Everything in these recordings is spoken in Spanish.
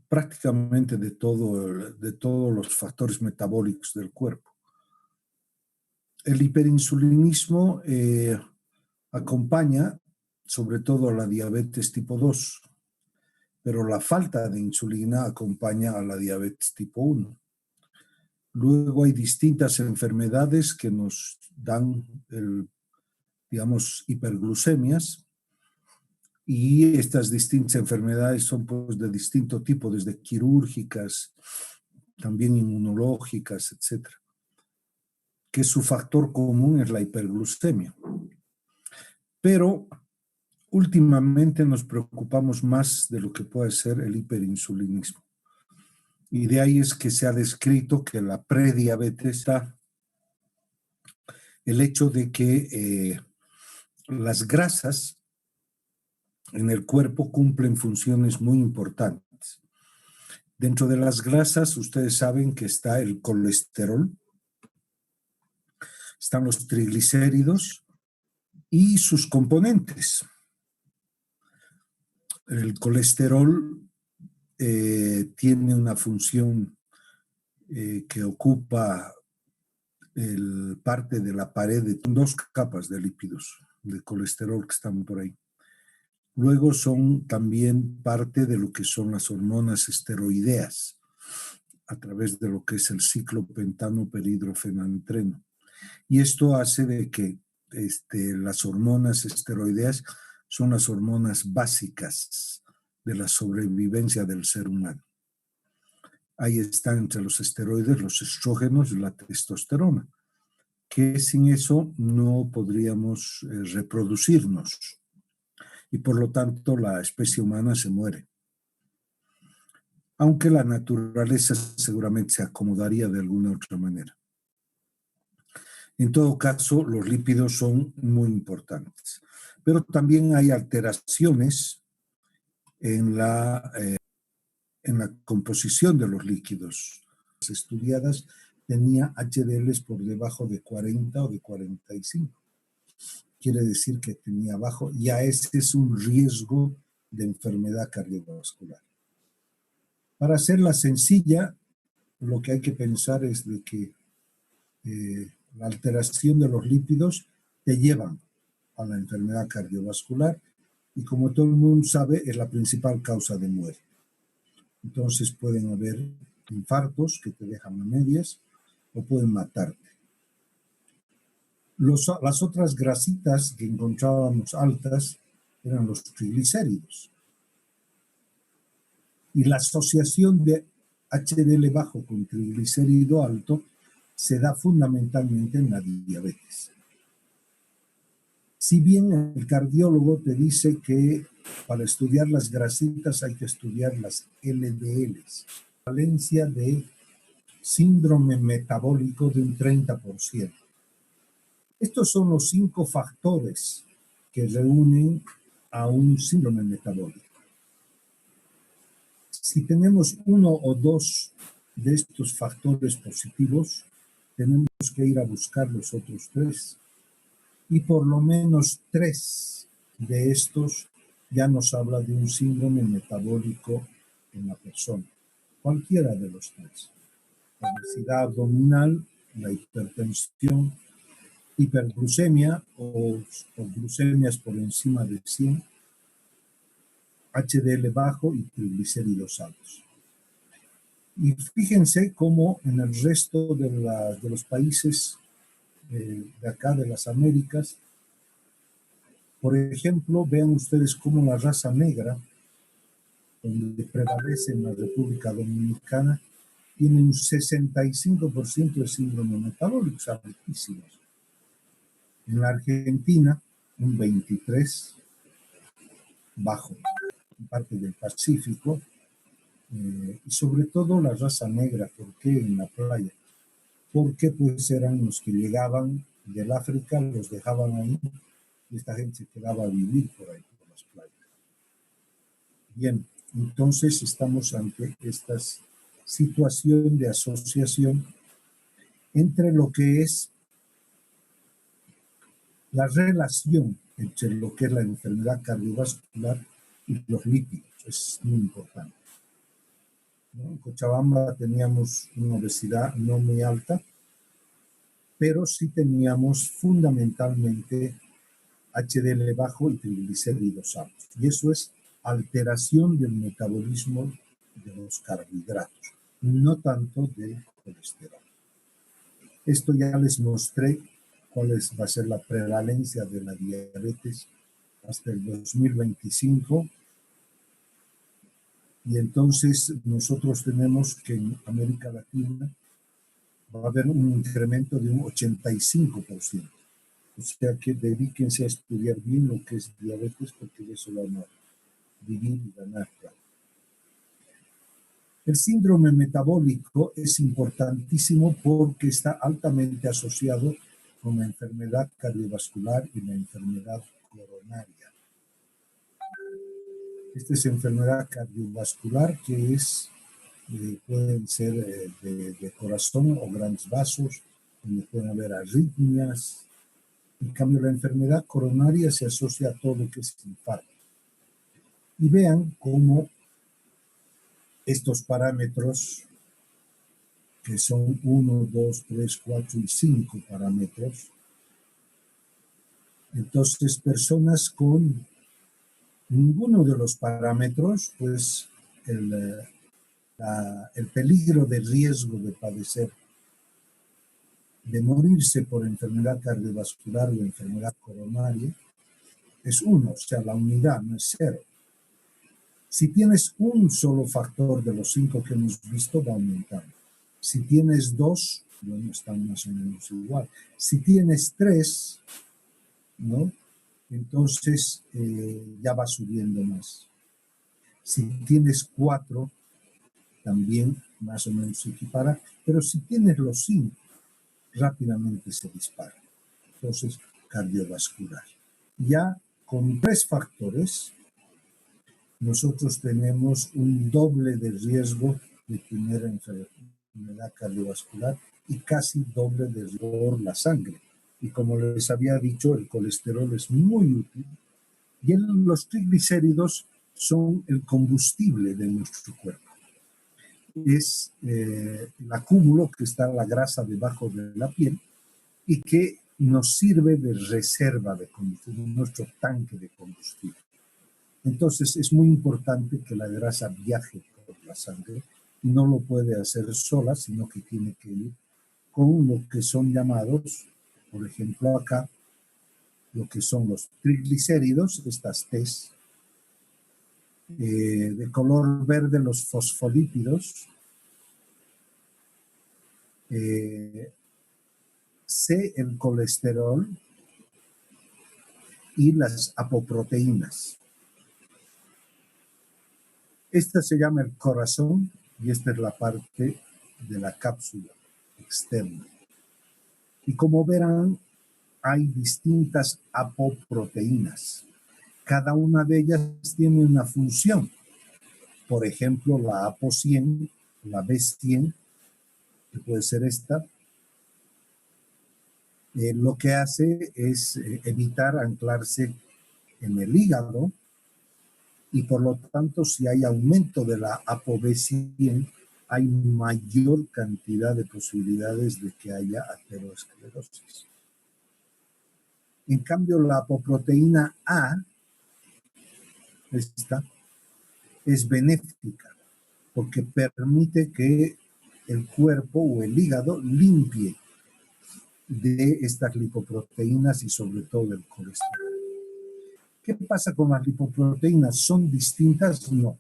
prácticamente de todos los factores metabólicos del cuerpo. El hiperinsulinismo acompaña sobre todo a la diabetes tipo 2, pero la falta de insulina acompaña a la diabetes tipo 1. Luego hay distintas enfermedades que nos dan, digamos, hiperglucemias, y estas distintas enfermedades son pues de distinto tipo, desde quirúrgicas, también inmunológicas, etcétera, que su factor común es la hiperglucemia. Pero últimamente nos preocupamos más de lo que puede ser el hiperinsulinismo. Y de ahí es que se ha descrito que la prediabetes está el hecho de que las grasas en el cuerpo cumplen funciones muy importantes. Dentro de las grasas, ustedes saben que está el colesterol, están los triglicéridos y sus componentes. El colesterol tiene una función que ocupa parte de la pared de dos capas de lípidos de colesterol que están por ahí. Luego son también parte de lo que son las hormonas esteroideas a través de lo que es el ciclo pentano-perhidrofenantreno. Y esto hace de que las hormonas esteroideas son las hormonas básicas de la sobrevivencia del ser humano. Ahí están entre los esteroides los estrógenos y la testosterona, que sin eso no podríamos reproducirnos y por lo tanto la especie humana se muere. Aunque la naturaleza seguramente se acomodaría de alguna otra manera. En todo caso, los lípidos son muy importantes, pero también hay alteraciones en la composición de los líquidos. Las estudiadas tenía HDLs por debajo de 40 o de 45. Quiere decir que tenía bajo, ya este es un riesgo de enfermedad cardiovascular. Para hacerla sencilla, lo que hay que pensar es de que la alteración de los lípidos te llevan a la enfermedad cardiovascular y como todo el mundo sabe es la principal causa de muerte. Entonces pueden haber infartos que te dejan a medias o pueden matarte. Las otras grasitas que encontrábamos altas eran los triglicéridos. Y la asociación de HDL bajo con triglicérido alto se da fundamentalmente en la diabetes. Si bien el cardiólogo te dice que para estudiar las grasitas hay que estudiar las LDLs, valencia de síndrome metabólico de un 30%. Estos son los 5 factores que reúnen a un síndrome metabólico. Si tenemos 1 o 2 de estos factores positivos, tenemos que ir a buscar los otros 3. Y por lo menos 3 de estos ya nos habla de un síndrome metabólico en la persona. Cualquiera de los 3. La obesidad abdominal, la hipertensión, hiperglucemia o glucemias por encima de 100, HDL bajo y triglicéridos altos. Y fíjense cómo en el resto de los países de acá, de las Américas, por ejemplo, vean ustedes cómo la raza negra, donde prevalece en la República Dominicana, tiene un 65% de síndrome metabólico, o sea, altísimos. En la Argentina, un 23%, bajo, en parte del Pacífico, y sobre todo la raza negra. ¿Por qué en la playa? Porque pues eran los que llegaban del África, los dejaban ahí, y esta gente se quedaba a vivir por ahí, por las playas. Bien, entonces estamos ante esta situación de asociación entre lo que es la relación entre lo que es la enfermedad cardiovascular y los lípidos. Es muy importante. Cochabamba teníamos una obesidad no muy alta, pero sí teníamos fundamentalmente HDL bajo y triglicéridos altos. Y eso es alteración del metabolismo de los carbohidratos, no tanto del colesterol. Esto ya les mostré cuál va a ser la prevalencia de la diabetes hasta el 2025. Y entonces nosotros tenemos que en América Latina va a haber un incremento de un 85%. O sea que dedíquense a estudiar bien lo que es diabetes, porque de eso van a vivir y ganar. El síndrome metabólico es importantísimo porque está altamente asociado con la enfermedad cardiovascular y la enfermedad coronaria. Esta es enfermedad cardiovascular que es, pueden ser de corazón o grandes vasos, donde pueden haber arritmias. En cambio, la enfermedad coronaria se asocia a todo lo que es infarto. Y vean cómo estos parámetros, que son 1, 2, 3, 4 y 5 parámetros, entonces personas con ninguno de los parámetros, pues el peligro de riesgo de padecer, de morirse por enfermedad cardiovascular o enfermedad coronaria, es 1, o sea, la unidad no es 0. Si tienes un solo factor de los 5 que hemos visto, va aumentando. Si tienes 2, bueno, están más o menos igual. Si tienes 3, ¿no? Entonces ya va subiendo más. Si tienes 4, también más o menos se equipara, pero si tienes los 5, rápidamente se dispara. Entonces, cardiovascular. Ya con 3 factores, nosotros tenemos un doble de riesgo de tener enfermedad cardiovascular y casi doble de riesgo por la sangre. Y como les había dicho, el colesterol es muy útil y los triglicéridos son el combustible de nuestro cuerpo. Es el acúmulo que está en la grasa debajo de la piel y que nos sirve de reserva de combustible, nuestro tanque de combustible. Entonces es muy importante que la grasa viaje por la sangre. No lo puede hacer sola, sino que tiene que ir con lo que son llamados, por ejemplo acá, lo que son los triglicéridos, estas T's, de color verde los fosfolípidos, C el colesterol y las apoproteínas. Esta se llama el corazón y esta es la parte de la cápsula externa. Y como verán, hay distintas apoproteínas. Cada una de ellas tiene una función. Por ejemplo, la APO100, la B100, que puede ser esta, lo que hace es evitar anclarse en el hígado y por lo tanto si hay aumento de la ApoB100 hay mayor cantidad de posibilidades de que haya aterosclerosis. En cambio la apoproteína A, esta, es benéfica porque permite que el cuerpo o el hígado limpie de estas lipoproteínas y sobre todo del colesterol. ¿Qué pasa con las lipoproteínas? ¿Son distintas? No.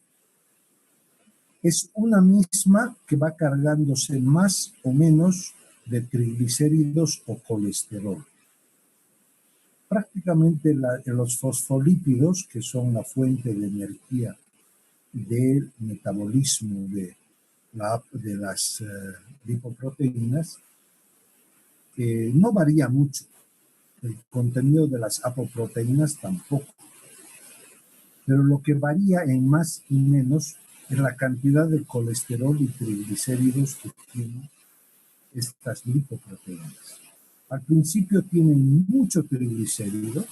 Es una misma que va cargándose más o menos de triglicéridos o colesterol. Prácticamente los fosfolípidos, que son la fuente de energía del metabolismo de las lipoproteínas, no varía mucho. El contenido de las apoproteínas tampoco. Pero lo que varía en más y menos es la cantidad de colesterol y triglicéridos que tienen estas lipoproteínas. Al principio tienen mucho triglicérido,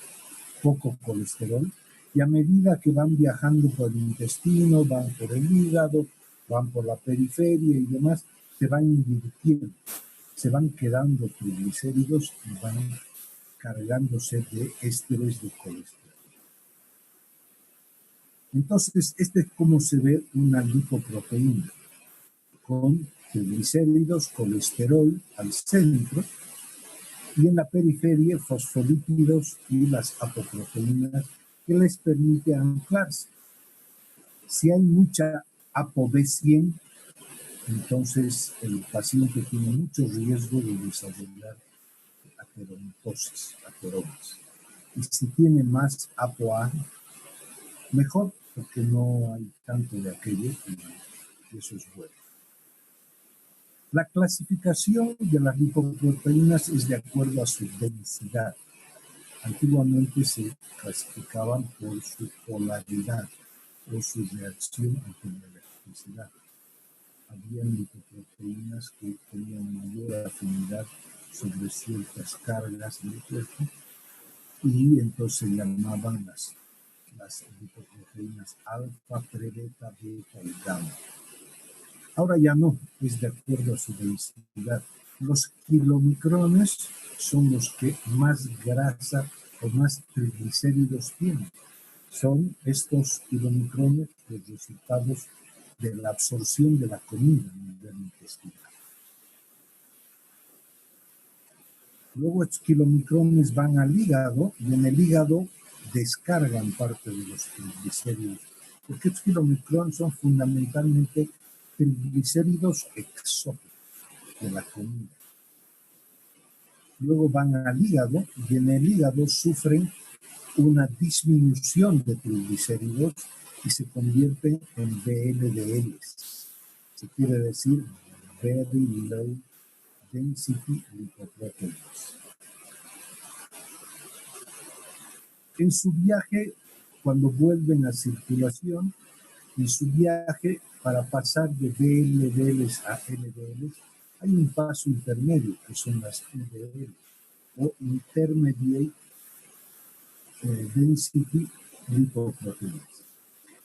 poco colesterol, y a medida que van viajando por el intestino, van por el hígado, van por la periferia y demás, se van invirtiendo, se van quedando triglicéridos y van cargándose de ésteres de colesterol. Entonces, este es cómo se ve una lipoproteína, con triglicéridos, colesterol al centro, y en la periferia fosfolípidos y las apoproteínas que les permite anclarse. Si hay mucha ApoB100, entonces el paciente tiene mucho riesgo de desarrollar ateromitosis, ateromas. Y si tiene más ApoA, mejor, porque no hay tanto de aquello y eso es bueno. La clasificación de las lipoproteínas es de acuerdo a su densidad. Antiguamente se clasificaban por su polaridad o su reacción ante la electricidad. Había lipoproteínas que tenían mayor afinidad sobre ciertas cargas del cuerpo y entonces se llamaban las lipoproteínas alfa, pre-beta, beta y gamma. Ahora ya no, es de acuerdo a su densidad. Los kilomicrones son los que más grasa o más triglicéridos tienen. Son estos kilomicrones los resultados de la absorción de la comida a nivel intestinal. Luego estos kilomicrones van al hígado y en el hígado descargan parte de los triglicéridos, porque estos kilomicrones son fundamentalmente triglicéridos exóticos de la comida. Luego van al hígado y en el hígado sufren una disminución de triglicéridos y se convierten en VLDLs. Se quiere decir Very Low Density Lipoproteins. En su viaje, cuando vuelven a circulación, en su viaje para pasar de VLDLs a LDLs, hay un paso intermedio, que son las IDL, o Intermediate Density Lipoproteins.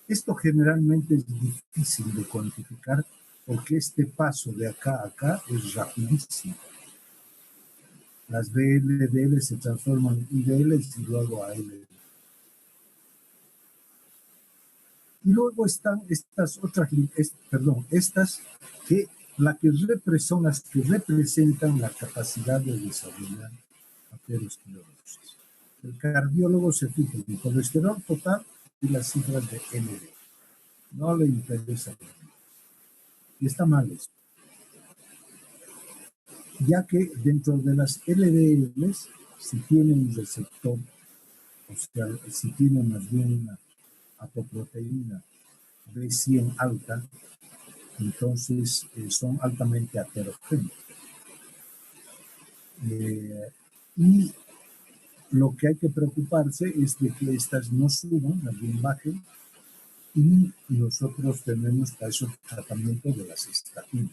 Esto generalmente es difícil de cuantificar porque este paso de acá a acá es rapidísimo. Las VLDL se transforman en IDLs y luego a LDL. Y luego están estas otras, estas que son las que representan la capacidad de desarrollar aterosclerosis. El cardiólogo se fija en el colesterol total y las cifras de LDL. No le interesa. Y está mal eso. Ya que dentro de las LDLs, si tienen un receptor, o sea, si tienen más bien una apoproteína B100 alta, entonces son altamente aterogéneas. Y lo que hay que preocuparse es de que estas no suban, más bien bajen, y nosotros tenemos para eso el tratamiento de las estatinas.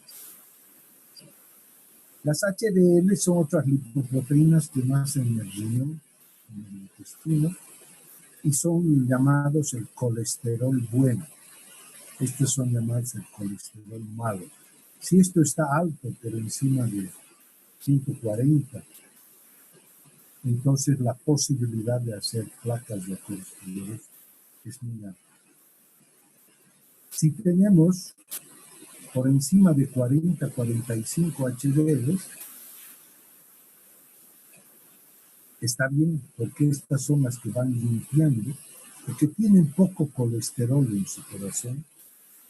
Las HDL son otras lipoproteínas que nacen en el riñón, en el intestino, y son llamados el colesterol bueno. Estos son llamados el colesterol malo. Si esto está alto, pero encima de 140, entonces la posibilidad de hacer placas de aterosclerosis es muy alta. Si tenemos por encima de 40, 45 HDL, está bien, porque estas son las que van limpiando, porque tienen poco colesterol en su corazón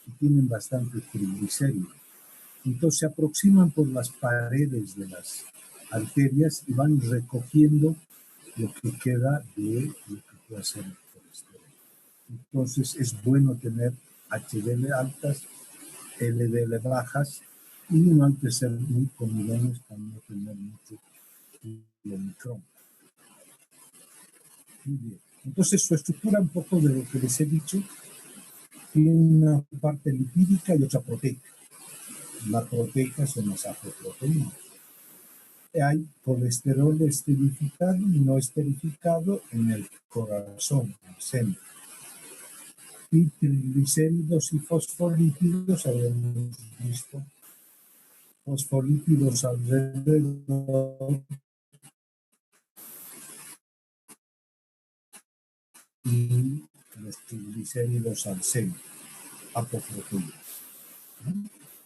y tienen bastante triglicéridos. Entonces se aproximan por las paredes de las arterias y van recogiendo lo que queda de lo que puede ser el colesterol. Entonces es bueno tener HDL altas, LDL bajas, y no hay que ser muy comilones para no tener mucho kilomicrón. Muy bien. Entonces su estructura, un poco de lo que les he dicho, tiene una parte lipídica y otra proteica. La proteica son las apoproteínas. Hay colesterol esterificado y no esterificado en el corazón, en el centro. Y triglicéridos y fosfolípidos, habíamos visto fosfolípidos alrededor y los triglicéridos al centro, apoproteínas.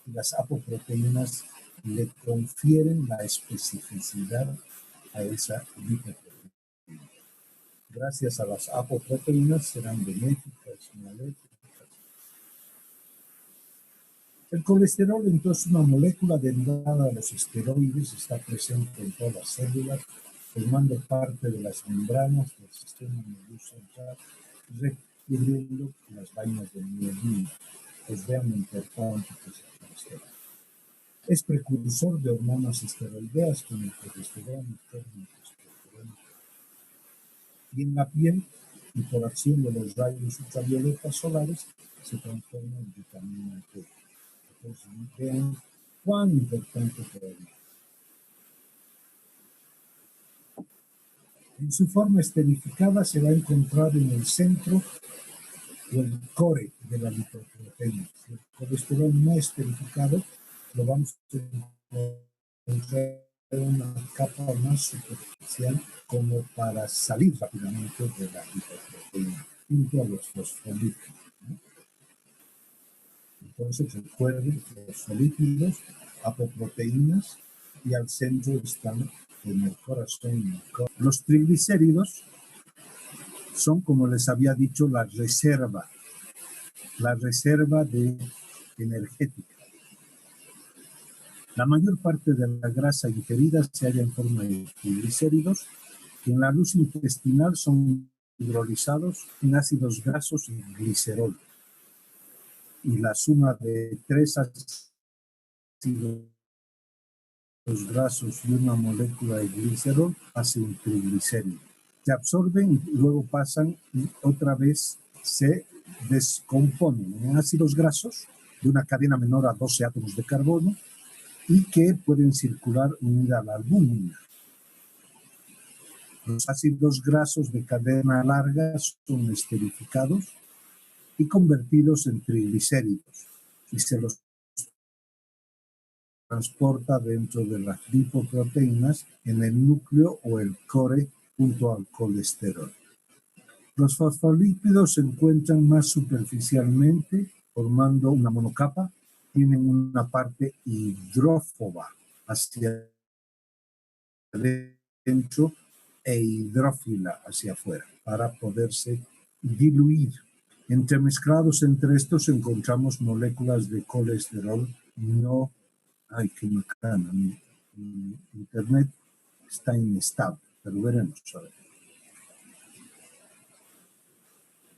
Las apoproteínas le confieren la especificidad a esa lipoproteína. Gracias a las apoproteínas serán benéficas, maléficas. El colesterol, entonces, una molécula derivada de los esteroides, está presente en todas las células, formando parte de las membranas del sistema nervioso central, recubriendo las vainas del mielina. Pues vean lo importante que es el colesterol. Es precursor de hormonas esteroideas como el progesterona, el testosterona. Y en la piel, y por acción de los rayos ultravioletas solares, se transforma en vitamina D. Entonces, vean cuán importante puede ser. En su forma esterificada se va a encontrar en el centro o el core de la lipoproteína. El colesterol no esterificado lo vamos a encontrar en una capa más superficial como para salir rápidamente de la lipoproteína junto a los fosfolípidos. Entonces recuerden los fosfolípidos, apoproteínas y al centro están en el corazón. Los triglicéridos son, como les había dicho, la reserva de energética. La mayor parte de la grasa ingerida se halla en forma de triglicéridos, que en la luz intestinal son hidrolizados en ácidos grasos y glicerol. Y la suma de 3 ácidos grasos y una molécula de glicerol hace un triglicérido. Se absorben y luego pasan y otra vez se descomponen en ácidos grasos de una cadena menor a 12 átomos de carbono y que pueden circular unida a la albúmina. Los ácidos grasos de cadena larga son esterificados y convertidos en triglicéridos y se los transporta dentro de las lipoproteínas en el núcleo o el core junto al colesterol. Los fosfolípidos se encuentran más superficialmente formando una monocapa, tienen una parte hidrófoba hacia adentro e hidrófila hacia afuera para poderse diluir. Entremezclados entre estos encontramos moléculas de colesterol no. Ay, qué macana, mi internet está inestable, pero veremos a ver.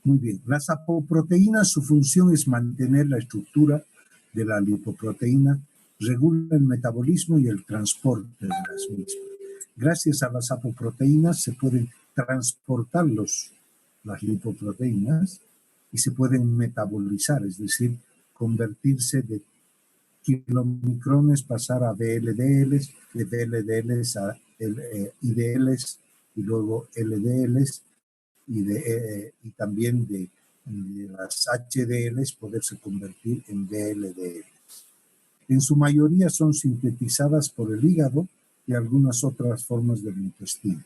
Muy bien, las apoproteínas, su función es mantener la estructura de la lipoproteína, regula el metabolismo y el transporte de las mismas. Gracias a las apoproteínas se pueden transportar las lipoproteínas y se pueden metabolizar, es decir, convertirse de kilomicrones, pasar a VLDLs, de VLDLs a IDLs y luego LDLs y también de las HDLs poderse convertir en VLDLs. En su mayoría son sintetizadas por el hígado y algunas otras formas del intestino.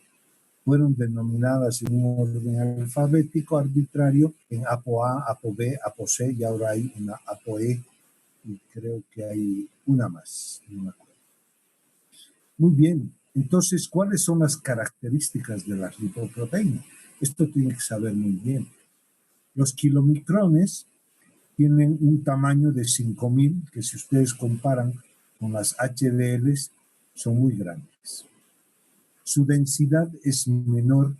Fueron denominadas en un orden alfabético arbitrario en ApoA, ApoB, ApoC y ahora hay una ApoE y creo que hay una más, no me acuerdo. Muy bien, entonces, ¿cuáles son las características de las lipoproteínas? Esto tiene que saber muy bien. Los kilomicrones tienen un tamaño de 5000, que si ustedes comparan con las HDLs, son muy grandes. Su densidad es menor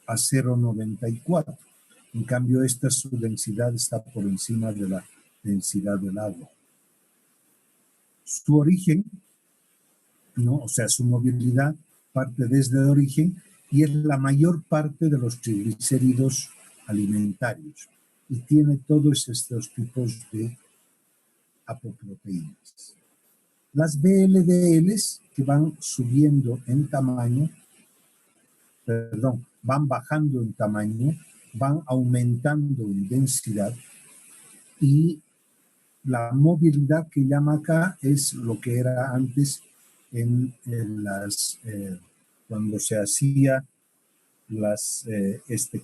a 0,94. En cambio, su densidad está por encima de la densidad del agua. Su origen, ¿no? O sea, su movilidad parte desde el origen y es la mayor parte de los triglicéridos alimentarios y tiene todos estos tipos de apoproteínas. Las VLDLs que van subiendo en tamaño, van bajando en tamaño van aumentando en densidad y la movilidad que llama acá es lo que era antes cuando se hacía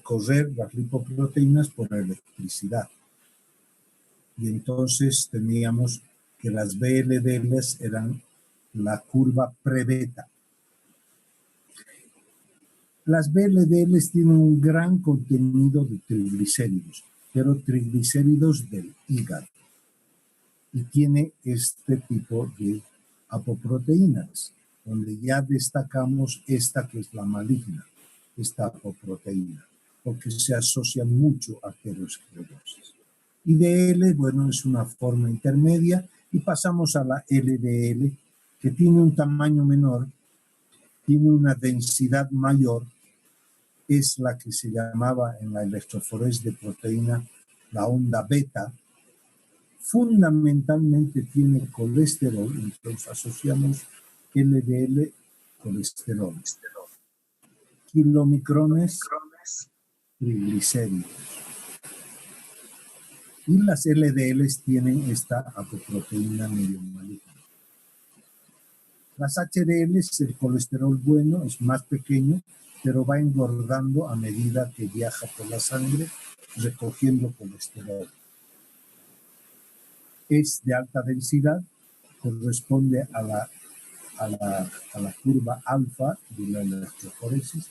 correr las lipoproteínas por electricidad. Y entonces teníamos que las VLDLs eran la curva pre-beta. Las VLDLs tienen un gran contenido de triglicéridos, pero triglicéridos del hígado. Y tiene este tipo de apoproteínas, donde ya destacamos esta que es la maligna, esta apoproteína, porque se asocia mucho a aterosclerosis. IDL, bueno, es una forma intermedia, y pasamos a la LDL, que tiene un tamaño menor, tiene una densidad mayor, es la que se llamaba en la electroforés de proteína la onda beta. Fundamentalmente tiene colesterol, entonces asociamos LDL colesterol. Kilomicrones triglicéridos. Y las LDLs tienen esta apoproteína medio maligna. Las HDLs, el colesterol bueno, es más pequeño, pero va engordando a medida que viaja por la sangre, recogiendo colesterol. Es de alta densidad, corresponde a la curva alfa de la electroforesis,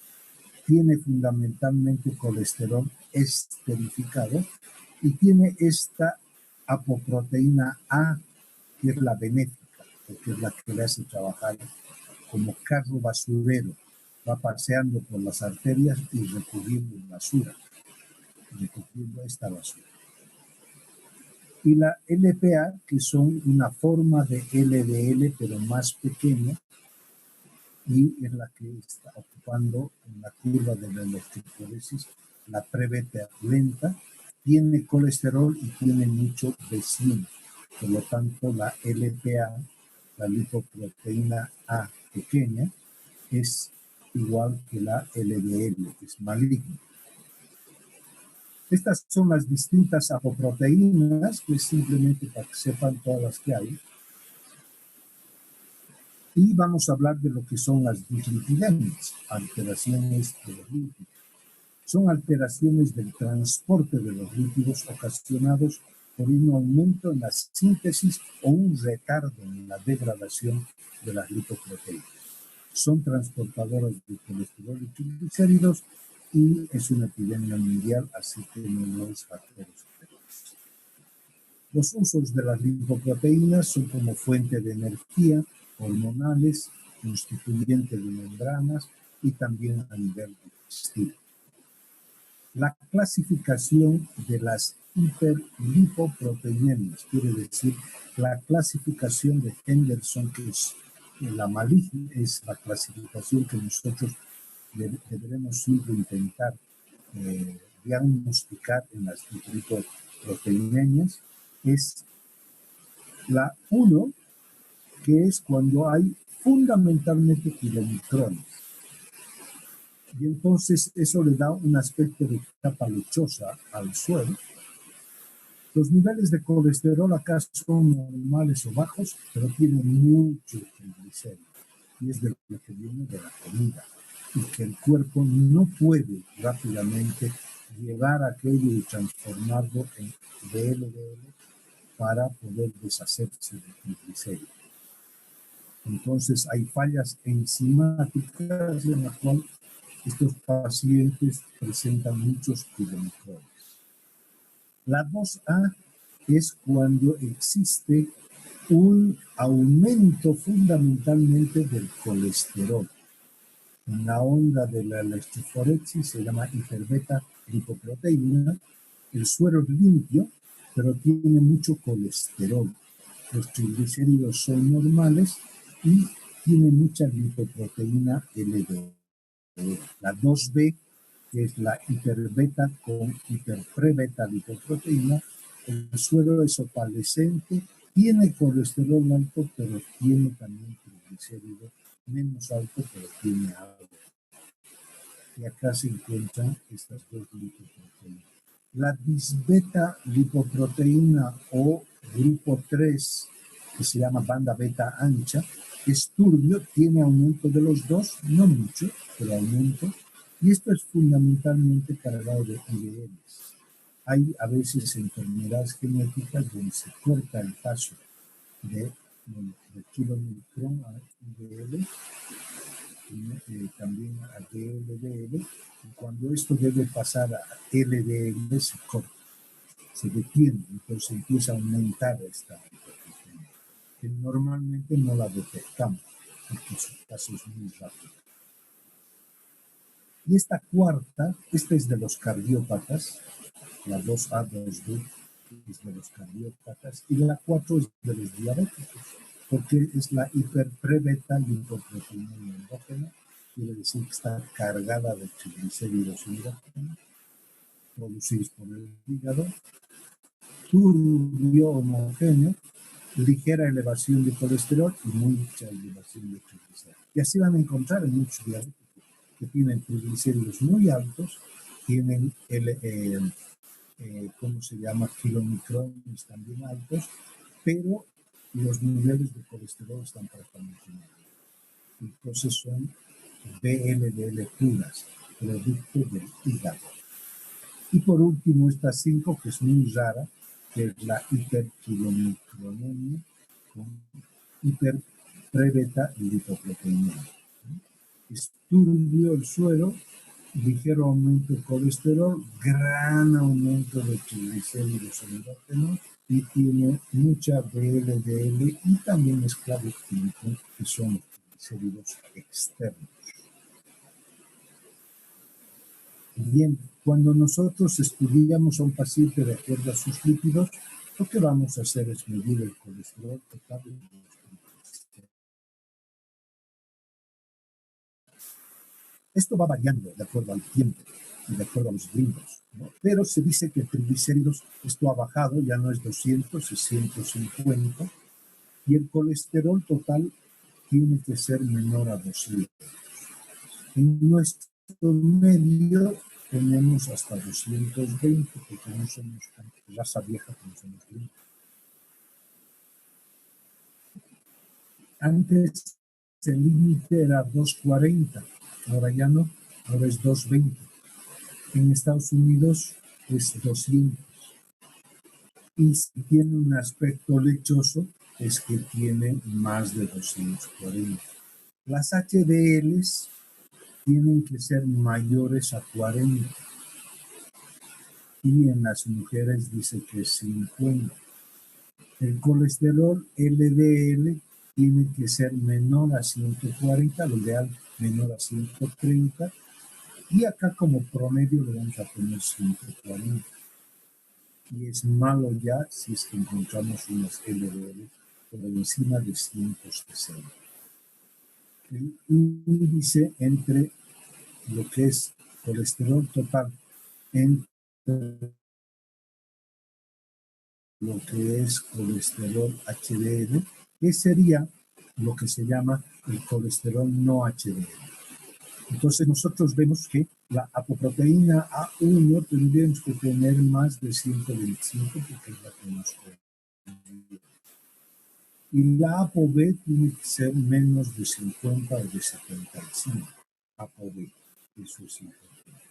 tiene fundamentalmente colesterol esterificado y tiene esta apoproteína A, que es la benéfica, porque es la que le hace trabajar como carro basurero, va paseando por las arterias y recogiendo basura, recogiendo esta basura. Y la LPA, que son una forma de LDL, pero más pequeña, y es la que está ocupando en la curva de la electroforesis la pre-beta lenta, tiene colesterol y tiene mucho vecino. Por lo tanto, la LPA, la lipoproteína A pequeña, es igual que la LDL, que es maligna. Estas son las distintas apoproteínas, que es simplemente para que sepan todas las que hay. Y vamos a hablar de lo que son las dislipidemias, alteraciones de los lípidos. Son alteraciones del transporte de los lípidos ocasionados por un aumento en la síntesis o un retardo en la degradación de las lipoproteínas. Son transportadoras de colesterol y triglicéridos y es una epidemia mundial, así que no es aterosclerosis. Los usos de las lipoproteínas son como fuente de energía, hormonales, constituyente de membranas y también a nivel digestivo. La clasificación de las hiperlipoproteinemias, quiere decir la clasificación de Henderson, que es la maligna, es la clasificación que nosotros deberemos siempre intentar diagnosticar en las hiperlipoproteinemias, es la 1, que es cuando hay fundamentalmente kilomicrones. Y entonces eso le da un aspecto de capa lechosa al suelo. Los niveles de colesterol acá son normales o bajos, pero tienen mucho triglicéridos. Y es de lo que viene de la comida. Y que el cuerpo no puede rápidamente llevar aquello y transformarlo en VLDL para poder deshacerse de triglicéridos. Entonces hay fallas enzimáticas en las cuales estos pacientes presentan muchos kilomicrones. La 2A es cuando existe un aumento fundamentalmente del colesterol. En la onda de la electroforesis se llama hiperbeta lipoproteína. El suero es limpio, pero tiene mucho colesterol. Los triglicéridos son normales y tiene mucha lipoproteína LDL. La 2B, que es la hiperbeta con hiperprebeta lipoproteína, el suero es opalescente, tiene colesterol alto, pero tiene también triglicéridos menos alto, pero tiene agua. Y acá se encuentran estas dos lipoproteínas. La disbeta lipoproteína o grupo 3, que se llama banda beta ancha, es turbio, tiene aumento de los dos, no mucho, pero aumento, y esto es fundamentalmente cargado de IDLs. Hay a veces enfermedades genéticas donde se corta el paso de kilomicrón a IDL, también a DLDL, y cuando esto debe pasar a LDL se corta, se detiene, entonces empieza a aumentar esta lipoproteína, que normalmente no la detectamos, porque su paso es muy rápido. Y esta cuarta, esta es de los cardiópatas, la 2A, 2B es de los cardiópatas, y la 4 es de los diabéticos, porque es la hiperprebeta lipoproteína endógena, quiere decir que está cargada de triglicéridos endógenos, producidos por el hígado, turbio homogéneo, ligera elevación de colesterol y mucha elevación de triglicéridos. Y así van a encontrar en muchos diabéticos que tienen triglicéridos muy altos, tienen ¿cómo se llama? Kilomicrones también altos, pero los niveles de colesterol están prácticamente mal. Entonces son VLDL puras, producto del hígado. Y por último, esta 5, que es muy rara, que es la hiperkilomicronemia con hiperprebeta lipoproteína. Es turbio el suelo, ligero aumento de colesterol, gran aumento de triglicéridos endógenos y tiene mucha VLDL y también es clavectínico, que son triglicéridos externos. Bien, cuando nosotros estudiamos a un paciente de acuerdo a sus lípidos, lo que vamos a hacer es medir el colesterol total de los triglicéridos. Esto va variando de acuerdo al tiempo y de acuerdo a los libros, ¿no? Pero se dice que triglicéridos, esto ha bajado, ya no es 200, es 150, y el colesterol total tiene que ser menor a 200. En nuestro medio tenemos hasta 220, porque no somos tan raza vieja como somos gringos. Antes el límite era 240, ahora ya no, ahora es 220. En Estados Unidos es 200. Y si tiene un aspecto lechoso, es que tiene más de 240. Las HDLs tienen que ser mayores a 40. Y en las mujeres dice que es 50. El colesterol LDL tiene que ser menor a 140, lo ideal menor a 130. Y acá como promedio le vamos a poner 140. Y es malo ya si es que encontramos unas LDL por encima de 160. El índice entre lo que es colesterol total entre lo que es colesterol HDL, que sería lo que se llama el colesterol no HDL. Entonces nosotros vemos que la apoproteína A1 tendríamos que tener más de 125 porque es la que nos conviene. Y la ApoB tiene que ser menos de 50 o de 75. ApoB, eso es importante.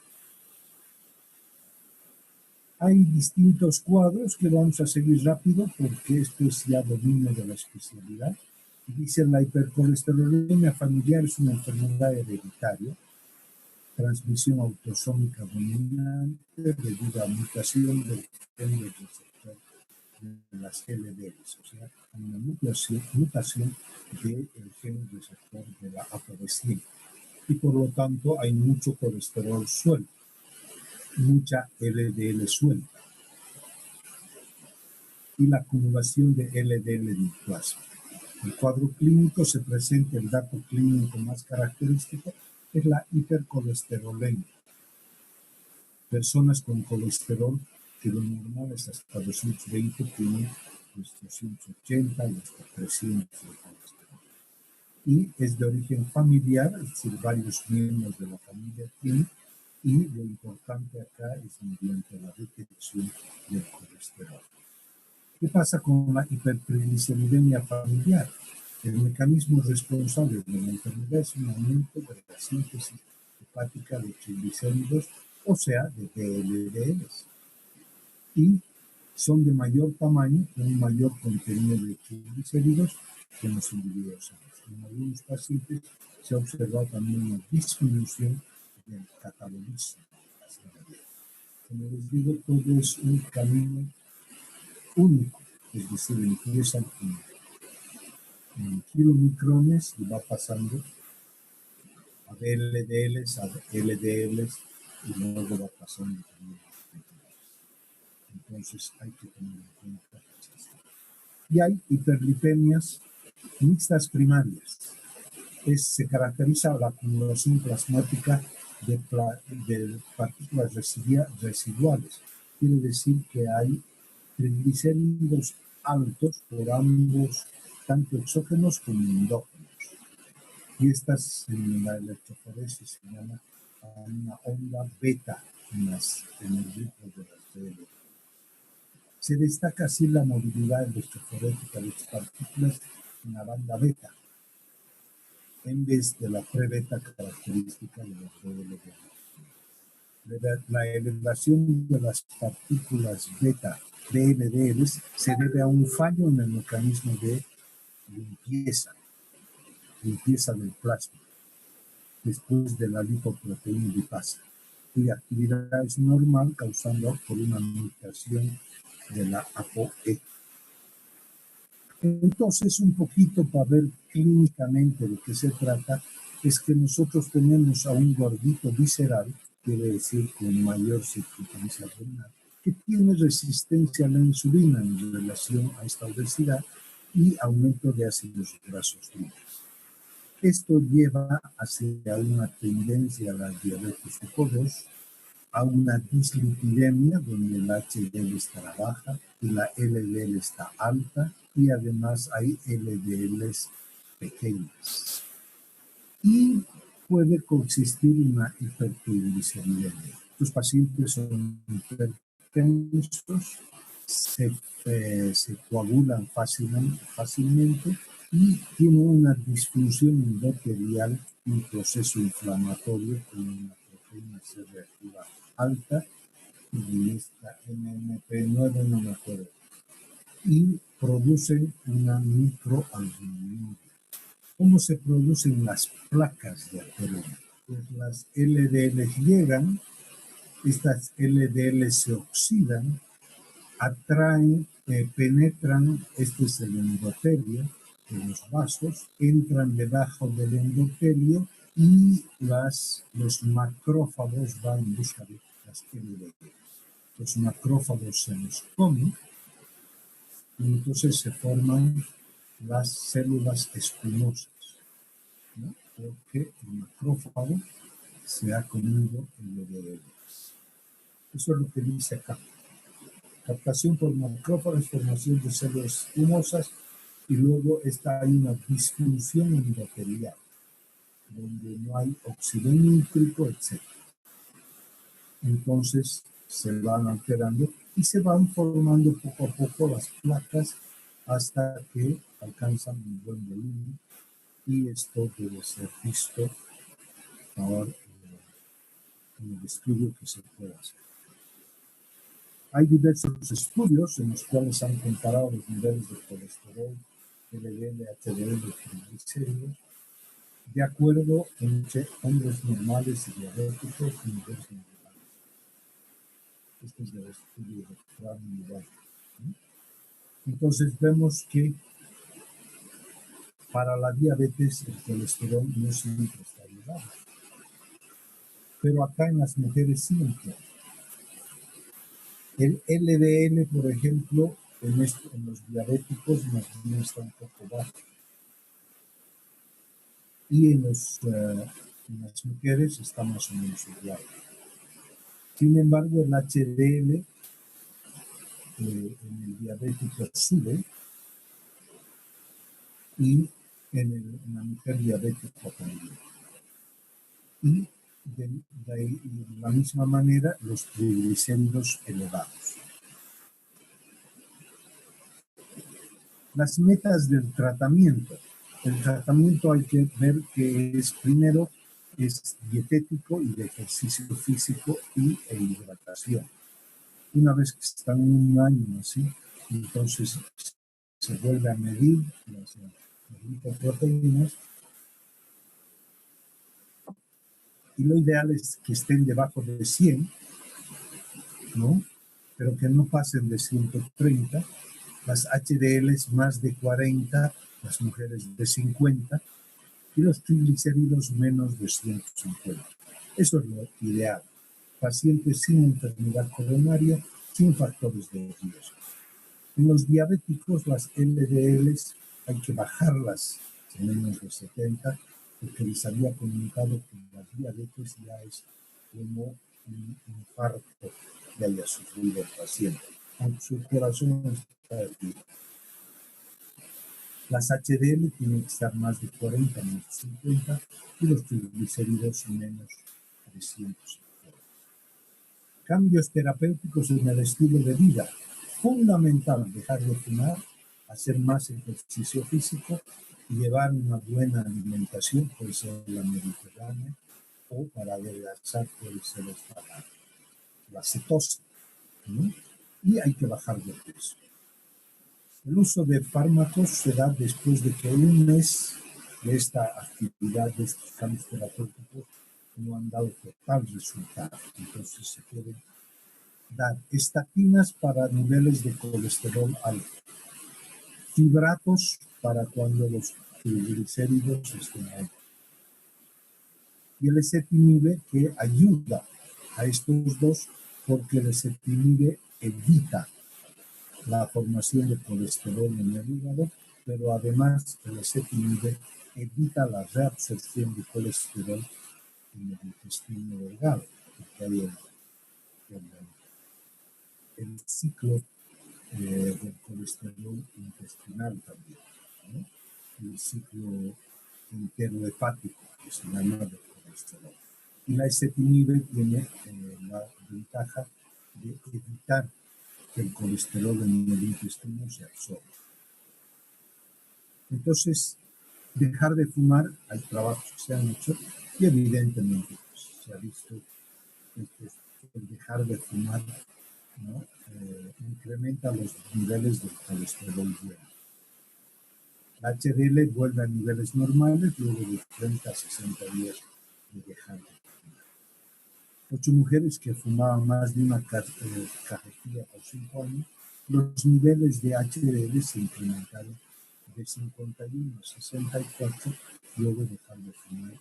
Hay distintos cuadros que vamos a seguir rápido porque esto es ya dominio de la especialidad. Dice la hipercolesterolemia familiar es una enfermedad hereditaria, transmisión autosómica dominante debido a mutación del gen del receptor de las LDLs, o sea, una mutación del gen receptor de la ApoB100. Y por lo tanto hay mucho colesterol suelto, mucha LDL suelta y la acumulación de LDL en el plasma. El cuadro clínico se presenta, el dato clínico más característico es la hipercolesterolemia. Personas con colesterol, que lo normal es hasta 220, tienen 280 y hasta 300 de colesterol. y es de origen familiar, es decir, varios miembros de la familia tienen, y lo importante acá es mediante la detección del colesterol. ¿Qué pasa con la hipertrigliceridemia familiar? El mecanismo responsable de la enfermedad es un aumento de la síntesis hepática de triglicéridos, o sea, de VLDLs, y son de mayor tamaño, con un mayor contenido de triglicéridos que en los individuos sanos. En algunos pacientes se ha observado también una disminución del catabolismo. Como les digo, todo es un camino único, es decir, empieza en kilomicrones y va pasando a VLDLs, a LDLs y luego va pasando también. Entonces hay que tener en cuenta esto. Y hay hiperlipemias mixtas primarias. Se caracteriza la acumulación plasmática de partículas residuales. Quiere decir que hay triglicéridos altos por ambos, tanto exógenos como endógenos. Y estas en la electroforesis se llama una onda beta en el grupo de las BL. Se destaca así la movilidad electroforética de estas partículas en la banda beta, en vez de la pre-beta característica de las BL. La elevación de las partículas beta BLDLs se debe a un fallo en el mecanismo de limpieza del plasma después de la lipoproteína lipasa, cuya actividad es normal causando por una mutación de la ApoE. Entonces, un poquito para ver clínicamente de qué se trata, es que nosotros tenemos a un gordito visceral, quiere decir con mayor circunferencia abdominal, que tiene resistencia a la insulina en relación a esta obesidad y aumento de ácidos grasos libres. Esto lleva hacia una tendencia a la diabetes tipo 2, a una dislipidemia donde el HDL estará baja y la LDL está alta, y además hay LDLs pequeñas. Y puede coexistir una hipertrigliceridemia. Los pacientes son hipertensos, se coagulan fácilmente y tienen una disfunción endotelial y un proceso inflamatorio con una proteína C reactiva alta y esta MMP9 no me acuerdo, y producen una microalbuminuria. ¿Cómo se producen las placas de ateroma? Pues las LDL llegan, estas LDL se oxidan, atraen, penetran, este es el endotelio de los vasos, entran debajo del endotelio y los macrófagos van en busca de las LDL. Los macrófagos se los comen y entonces se forman las células espumosas, ¿no? Porque el macrófago se ha comido el LDL. Eso es lo que dice acá. Captación por macrófagos, formación de células espumosas, y luego hay una disfunción endotelial, donde no hay óxido nítrico, etc. Entonces se van alterando y se van formando poco a poco las placas hasta que alcanzan un buen volumen, y esto debe ser visto ahora en el estudio que se puede hacer. Hay diversos estudios en los cuales han comparado los niveles de colesterol, LDL, HDL y triglicéridos de acuerdo entre hombres normales y diabéticos y niveles normales. Este es el estudio de Fran White. Entonces vemos que para la diabetes el colesterol no siempre está elevado, pero acá en las mujeres siempre. El LDL, por ejemplo, en los diabéticos más bien está un poco bajo. Y en las mujeres está más o menos igual. Sin embargo, el HDL en el diabético sube y en la mujer diabética también. Y de la misma manera los triglicéridos elevados. Las metas del tratamiento. El tratamiento hay que ver que primero es dietético y de ejercicio físico e hidratación. Una vez que están un año así, entonces se vuelve a medir las lipoproteínas y lo ideal es que estén debajo de 100, ¿no? Pero que no pasen de 130, las HDLs más de 40, las mujeres de 50 y los triglicéridos menos de 150. Eso es lo ideal. Pacientes sin enfermedad coronaria, sin factores de riesgo. En los diabéticos, las LDLs hay que bajarlas a menos de 70, porque les había comentado que la diabetes ya es como un infarto que haya sufrido el paciente, aunque su corazón está activo. Las HDL tienen que estar más de 40, más de 50, y los triglicéridos menos de 150. Cambios terapéuticos en el estilo de vida. Fundamental dejar de fumar, hacer más ejercicio físico y llevar una buena alimentación, puede ser la mediterránea, o para adelgazar puede ser la cetosa, ¿no? Y hay que bajar de peso. El uso de fármacos se da después de que un mes de esta actividad, de estos cambios terapéuticos, no han dado total resultado. Entonces se puede dar estatinas para niveles de colesterol alto, fibratos para cuando los triglicéridos estén altos, y el ezetimibe, que ayuda a estos dos porque el ezetimibe evita la formación de colesterol en el hígado, pero además el ezetimibe evita la reabsorción de colesterol en el intestino delgado, porque hay el ciclo del colesterol intestinal también, ¿no? El ciclo enterohepático, que se llama del colesterol. Y la ezetimibe tiene la ventaja de evitar que el colesterol en el intestino se absorba. Entonces, dejar de fumar, hay trabajos que se han hecho y evidentemente pues, se ha visto que el dejar de fumar, ¿no? Incrementa los niveles del colesterol bueno. La HDL vuelve a niveles normales luego de 30 a 60 días de dejar de fumar. 8 mujeres que fumaban más de una cajetilla por 5 años, los niveles de HDL se incrementaron de 51 a 64 luego de dejar de fumar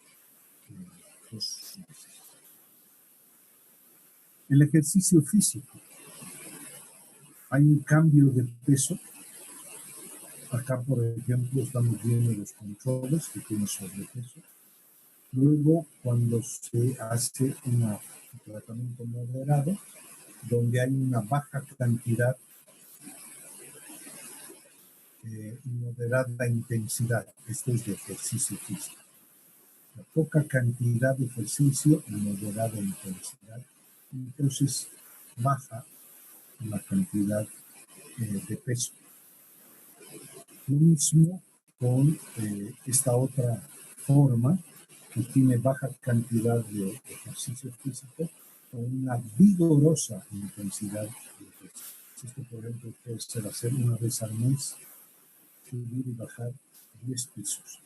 2 meses. El ejercicio físico. Hay un cambio de peso. Acá, por ejemplo, estamos viendo los controles que tienen sobrepeso. Luego, cuando se hace un tratamiento moderado, donde hay una baja cantidad y moderada intensidad, esto es de ejercicio físico. La poca cantidad de ejercicio y moderada intensidad, entonces baja la cantidad de peso. Lo mismo con esta otra forma que tiene baja cantidad de ejercicio físico o una vigorosa intensidad de ejercicio. Esto, por ejemplo, puede ser hacer una vez al mes, subir y bajar 10 pisos.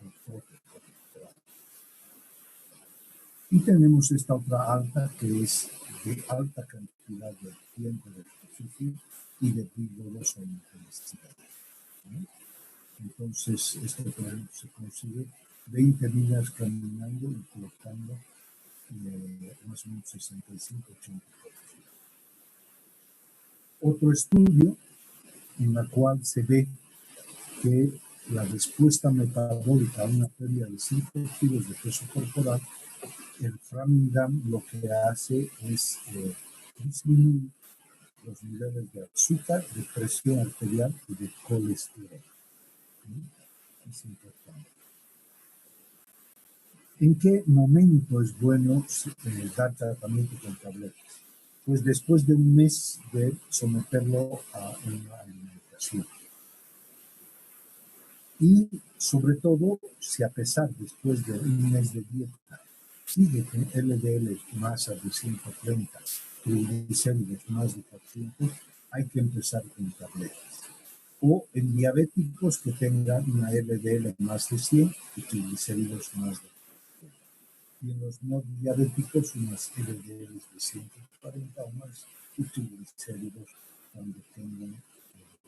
Y tenemos esta otra alta que es de alta cantidad de tiempo de ejercicio y de vigorosa intensidad, ¿no? Entonces, esto por ejemplo, se consigue 20 días caminando y colocando más o menos 65-80%. Otro estudio en la cual se ve que la respuesta metabólica a una pérdida de 5 kilos de peso corporal, el Framingam lo que hace es disminuir los niveles de azúcar, de presión arterial y de colesterol. Es importante. ¿En qué momento es bueno dar tratamiento con tabletas? Pues después de un mes de someterlo a una alimentación. Y sobre todo, si a pesar después de un mes de dieta sigue con LDL más de 130, triglicéridos más de 400, hay que empezar con tabletas. O en diabéticos que tengan una LDL más de 100 y triglicéridos más de 400. Y en los no diabéticos unas LDL de 140 o más y triglicéridos cuando tengan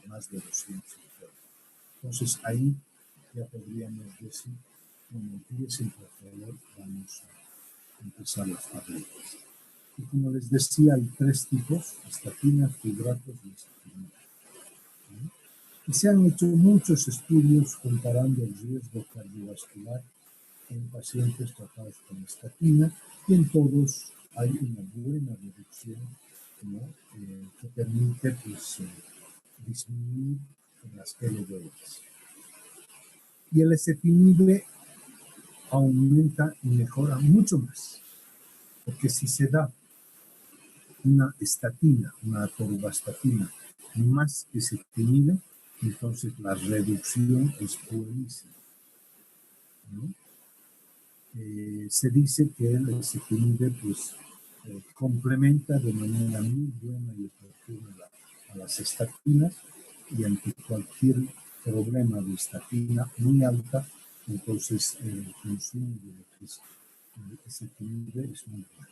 más de 250. Entonces ahí ya podríamos decir, bueno, empiecen por favor, vamos a empezar las tabletas. Y como les decía, hay tres tipos: estatinas, fibratos y estatinas. Y se han hecho muchos estudios comparando el riesgo cardiovascular en pacientes tratados con estatina, y en todos hay una buena reducción, ¿no? Que permite pues, disminuir las LDLs. Y el ezetimibe aumenta y mejora mucho más, porque si se da una estatina, una atorvastatina más ezetimibe, entonces la reducción es buenísima, ¿no? Se dice que el ezetimibe pues, complementa de manera muy buena y oportuna a las estatinas, y ante cualquier problema de estatina muy alta, entonces el consumo de lo que es el ezetimibe es muy bueno.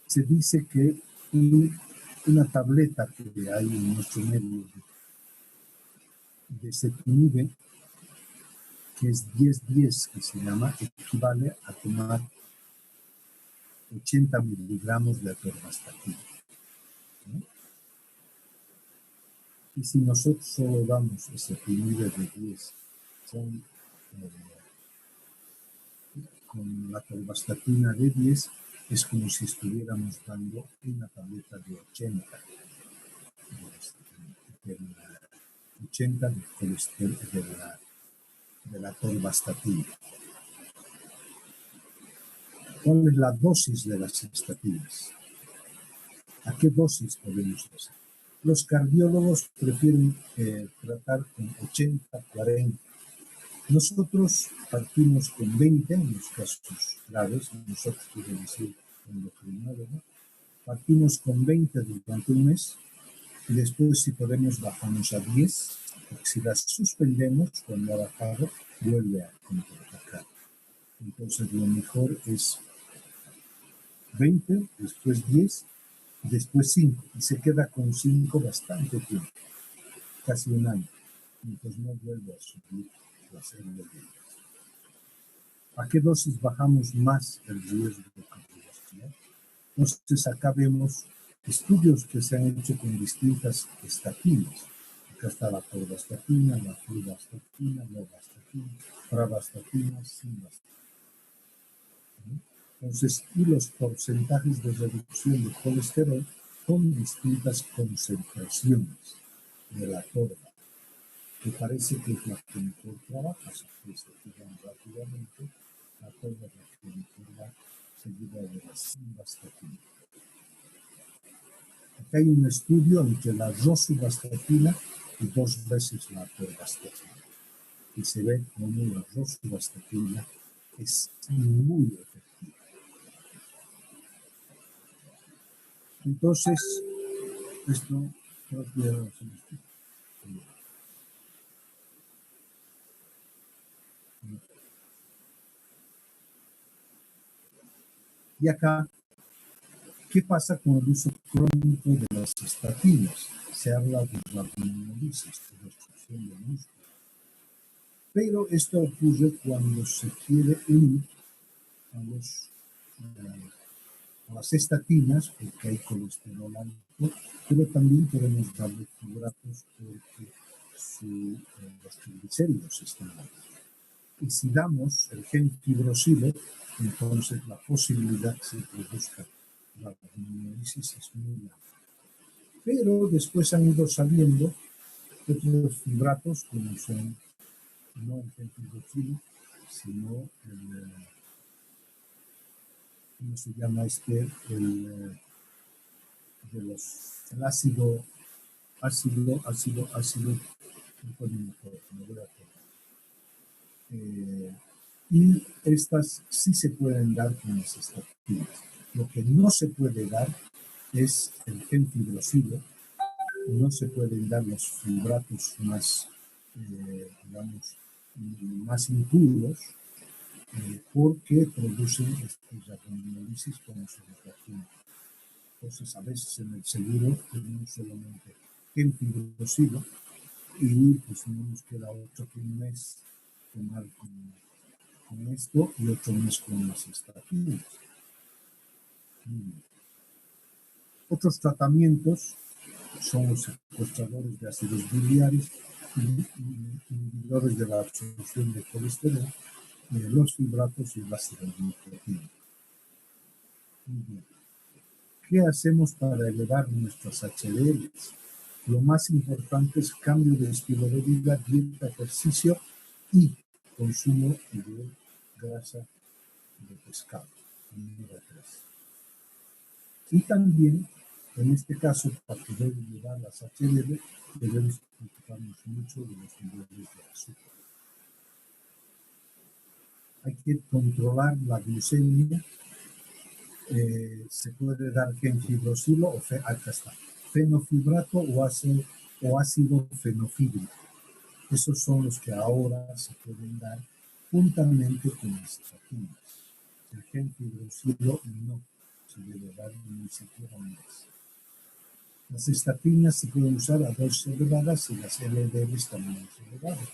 Se dice que una tableta que hay en nuestro medio de ezetimibe, que es 10-10, que se llama, equivale a tomar 80 miligramos de atorvastatina, ¿no? Y si nosotros solo damos ezetimibe de 10 con la atorvastatina de 10, es como si estuviéramos dando una tableta de 80, de colesterol, de la atorvastatina. ¿Cuál es la dosis de las estatinas? ¿A qué dosis podemos hacer? Los cardiólogos prefieren tratar con 80-40. Nosotros partimos con 20 en los casos graves, nosotros quiero decir endocrinólogo, partimos con 20 durante un mes, y después si podemos bajamos a 10, porque si las suspendemos cuando ha bajado, vuelve a contraatacar. Entonces lo mejor es 20, después 10, después 5, y se queda con 5 bastante tiempo, casi un año. Entonces no vuelve a subir las LDL. ¿A qué dosis bajamos más el riesgo cardiovascular? Entonces acá vemos estudios que se han hecho con distintas estatinas. Acá está la atorvastatina, la fluvastatina, la vastatina, pravastatina, simvastatina. Entonces, y los porcentajes de reducción de colesterol con distintas concentraciones de la atorva, que parece que es la que mejor trabaja, si se fijan rápidamente, la atorva es la que mejor va, seguida de la simvastatina. Acá hay un estudio entre la rosuvastatina y 2 veces la atorvastatina, y se ve como la rosuvastatina es muy efectiva. Entonces, esto creo que ya lo hacemos. Y acá, ¿qué pasa con el uso crónico de las estatinas? Se habla de rhabdomyolysis, de destrucción del músculo. Pero esto ocurre cuando se quiere unir a las estatinas, porque hay colesterol alto, pero también podemos darle fibratos porque los triglicéridos están altos. Y si damos el gen fibrosilo, entonces la posibilidad que se produzca la rhabdomyolysis es muy alta. Pero después han ido saliendo otros fibratos, como son no el gen fibrosilo, sino ¿cómo se llama este? El ácido, y estas sí se pueden dar con las estatinas. Lo que no se puede dar es el gemfibrosilo, no se pueden dar los fibratos más, digamos, más impuros, porque producen hemolisis con oxidación. Entonces, a veces en el seguro tenemos solamente gemfibrosilo y pues no nos queda otro que un mes tomar con esto y otro mes con las estatinas. Otros tratamientos son los secuestradores de ácidos biliares, inhibidores de la absorción de colesterol, los fibratos y el ácido nucleótido. Muy bien. ¿Qué hacemos para elevar nuestras HDLs? Lo más importante es cambio de estilo de vida, dieta, ejercicio y consumo de grasa de pescado, omega 3. Y también, en este caso, para poder elevar las HDL, debemos preocuparnos mucho de los niveles de azúcar. Hay que controlar la glucemia. Se puede dar gemfibrosilo o fenofibrato o ácido fenofíbrico. Esos son los que ahora se pueden dar juntamente con las estatinas. El gemfibrosilo no se debe dar ni siquiera un mes. Las estatinas se pueden usar a dosis elevadas y las LDLs también elevadas.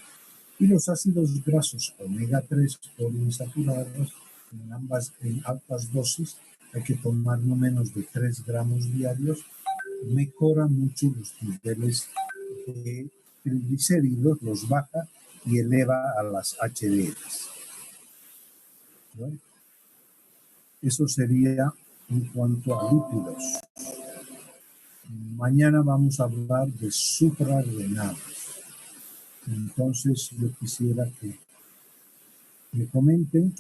Y los ácidos grasos omega 3 poliinsaturados en altas dosis, hay que tomar no menos de 3 gramos diarios, mejora mucho los niveles de triglicéridos, los baja y eleva a las HDLs. ¿Vale? Eso sería en cuanto a lípidos. Mañana vamos a hablar de suprarrenales. Entonces yo quisiera que me comenten